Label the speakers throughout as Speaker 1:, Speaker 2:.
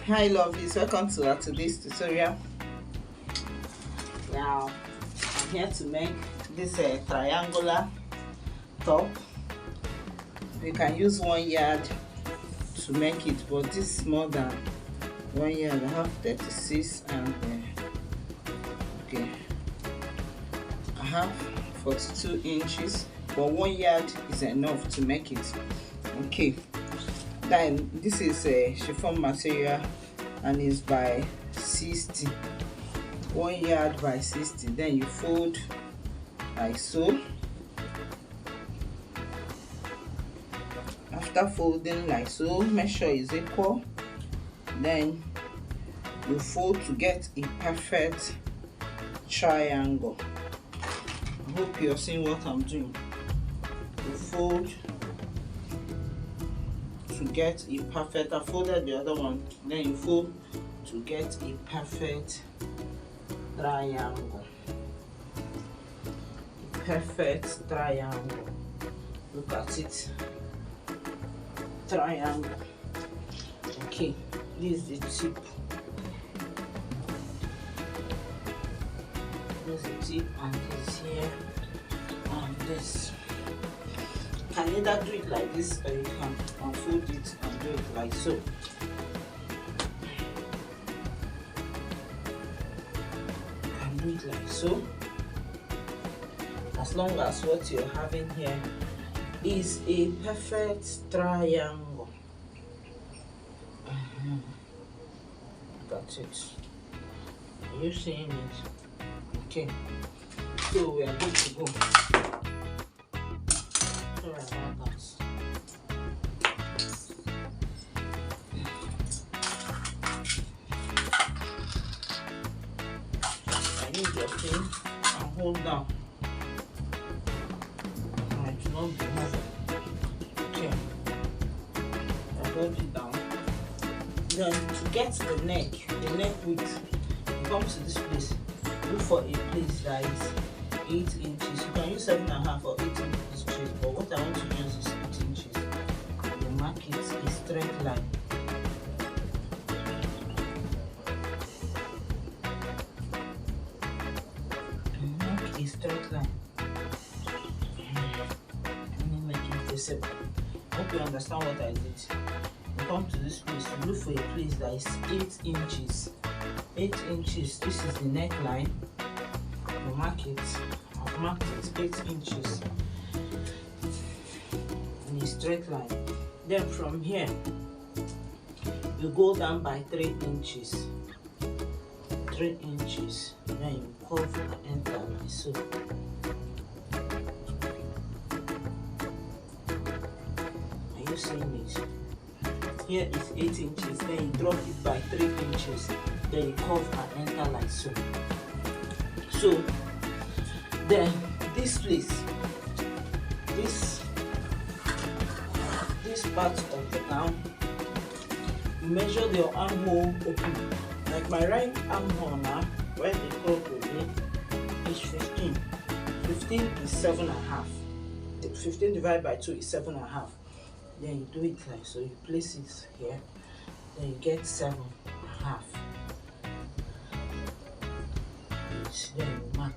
Speaker 1: Hi lovelies, welcome to today's tutorial. Now I'm here to make this triangular top. You can use 1 yard to make it, but this is more than 1 yard. I have 36 and okay, I have 42 inches, but 1 yard is enough to make it. Okay, then this is a chiffon material and is by 60, 1 yard by 60. Then you fold like so. After folding like so, make sure it's equal. Then you fold to get a perfect triangle. I hope you're seeing what I'm doing. You fold to get a perfect, I folded the other one, then you fold to get a perfect triangle. A perfect triangle. Look at it. Triangle. Okay, this is the tip. This is the tip, and this here, and this. You can either do it like this, or you can unfold it and do it like so. You can do it like so, as long as what you're having here is a perfect triangle. That's it. Are you seeing it? Okay, so we are good to go. Sorry about that. I need your pin and hold down. I do not be moving. Okay, I hold it down. Then to get the neck width, you come to this place. Look for a place that is 8 inches. You can use 7.5 or 8 inches, but what I want to use is 8 inches. You mark it a straight line. Mark a straight line. Let me make it visible. Hope you understand what I did. You come to this place, you look for a place that is 8 inches. 8 inches, this is the neckline. You mark it. I've marked it 8 inches in a straight line. Then from here, you go down by 3 inches. 3 inches. Then you curve and enter like so. Are you seeing it? Here is 8 inches, then you drop it by 3 inches, then you curve and enter like so. So then this place, this part of the gown, you measure your armhole open. Like my right armhole now, where the curve will be, is 15. 15 is 7.5. 15 divided by 2 is 7.5. Then you do it like so. You place it here, then you get 7.5. Then you mark.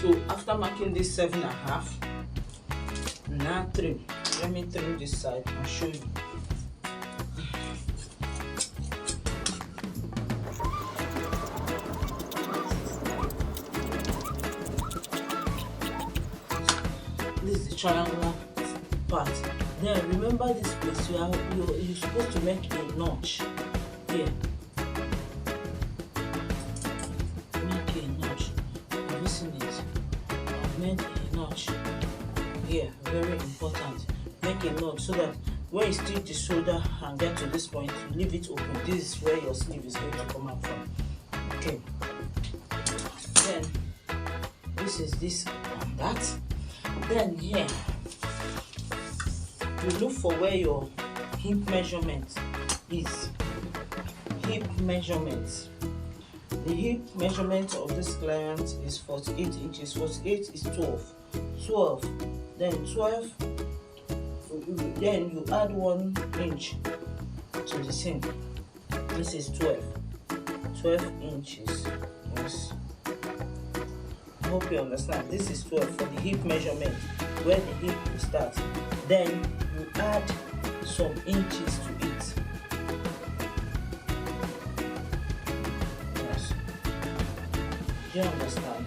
Speaker 1: So after marking this 7.5, now trim. Let me trim this side and show you. This is the triangular part. Then remember this place, you're supposed to make a notch here. Make a notch. Have you seen it? I've made a notch here. Very important. Make a notch so that when you stitch the shoulder and get to this point, you leave it open. This is where your sleeve is going to come out from. Okay. Then this is this and that. Then here, you look for where your hip measurement is. Hip measurement. The hip measurement of this client is 48 inches. 48 is 12. 12. Then 12 then you add 1 inch to the seam. This is 12 inches. Yes, I hope you understand. This is 12 for the hip measurement, where the hip will start. Then you add some inches to it. Yes, do you understand?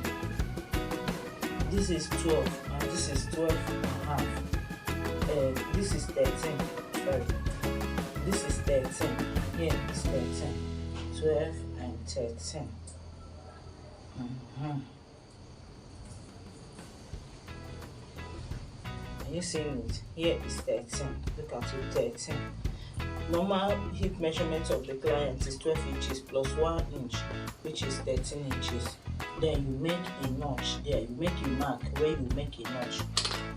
Speaker 1: This is 12 and this is 12 and a half. This is 13. Sorry, this is 13. Here is 13. 12 and 13. Are you seeing it? Here is 13. Look at it, 13. Normal hip measurement of the client is 12 inches plus 1 inch, which is 13 inches. Then you make a notch there. You make a mark where you make a notch,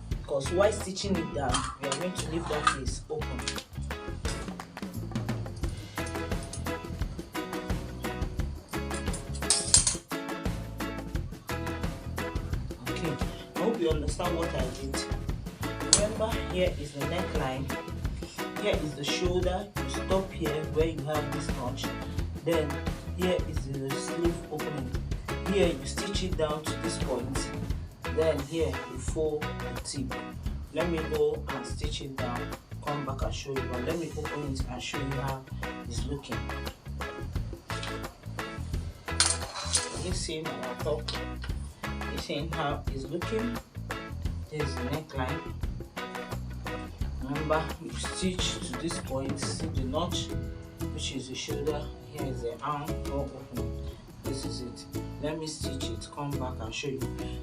Speaker 1: because while stitching it down, you are going to leave that place open. Okay, I hope you understand what I did. Remember, here is the neckline, here is the shoulder. You stop here where you have this notch. Then here is the sleeve opening. Here you stitch it down to this point. Then here you fold the tip. Let me go and stitch it down, come back and show you. But let me open it and show you how it's looking. You see my top? You see how it's looking? This is the neckline. Remember, you stitch to this point, see the notch, which is the shoulder. Here is the arm opening. This is it. Let me stitch it, come back and show you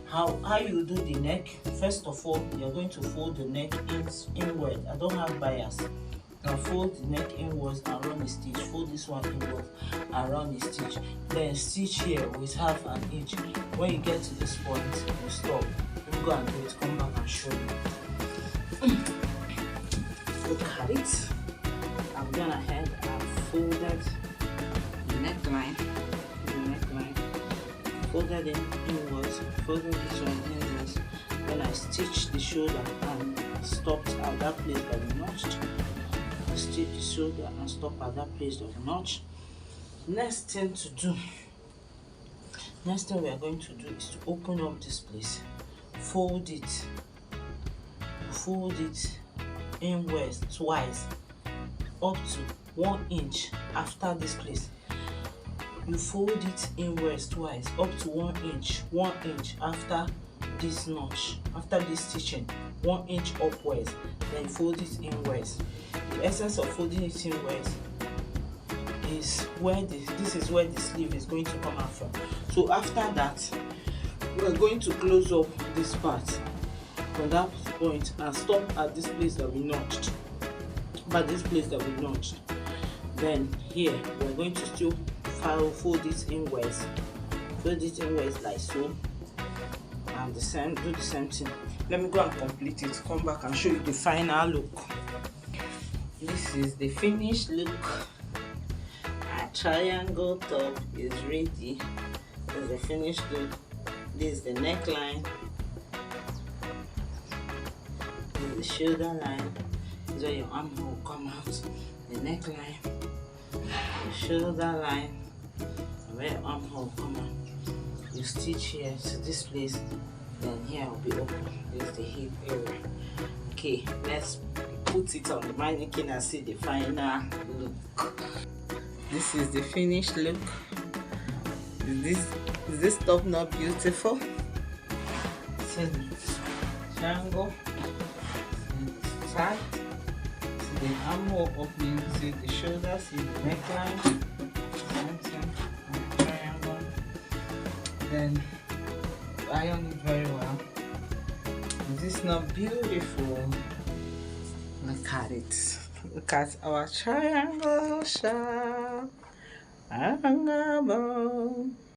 Speaker 1: how you do the neck. First of all, you're going to fold the neck inward. I don't have bias. Now fold the neck inwards and run a stitch. Fold this one inwards and run a stitch. Then stitch here with half an inch. When you get to this point, you stop. You go and do it, come back and show you. Look at it. I've gone ahead and folded the neckline. Folded it inwards, folded this one inwards. Then I stitched the shoulder and stopped at that place that we notched. I stitched the shoulder and stopped at that place that we notched. Next thing we are going to do is to open up this place. Fold it inwards twice, up to 1 inch after this place. You fold it inwards twice, up to 1 inch after this notch, after this stitching, 1 inch upwards. Then fold it inwards. The essence of folding it inwards is where this is where the sleeve is going to come out from. So after that, we're going to close up this part from that point and stop at this place that we notched. Then here we're going to still fold it inwards. Fold it inwards like so. And do the same thing. Let me go and complete it. Come back and show you the final look. This is the finished look. Our triangle top is ready. This is the finished look. This is the neckline. This is the shoulder line. This is where your armhole will come out. The neckline, the shoulder line, and where your armhole will come out. You stitch here to this place. Then here will be open. This is the hip area. Okay, let's put it on the mannequin and see the final look. This is the finished look. Is this top not beautiful? See the triangle, tight, see the armhole opening, see the shoulder, see the neckline, triangle. Then iron it very well. Is this not beautiful? Look at it. Look at our triangle shop.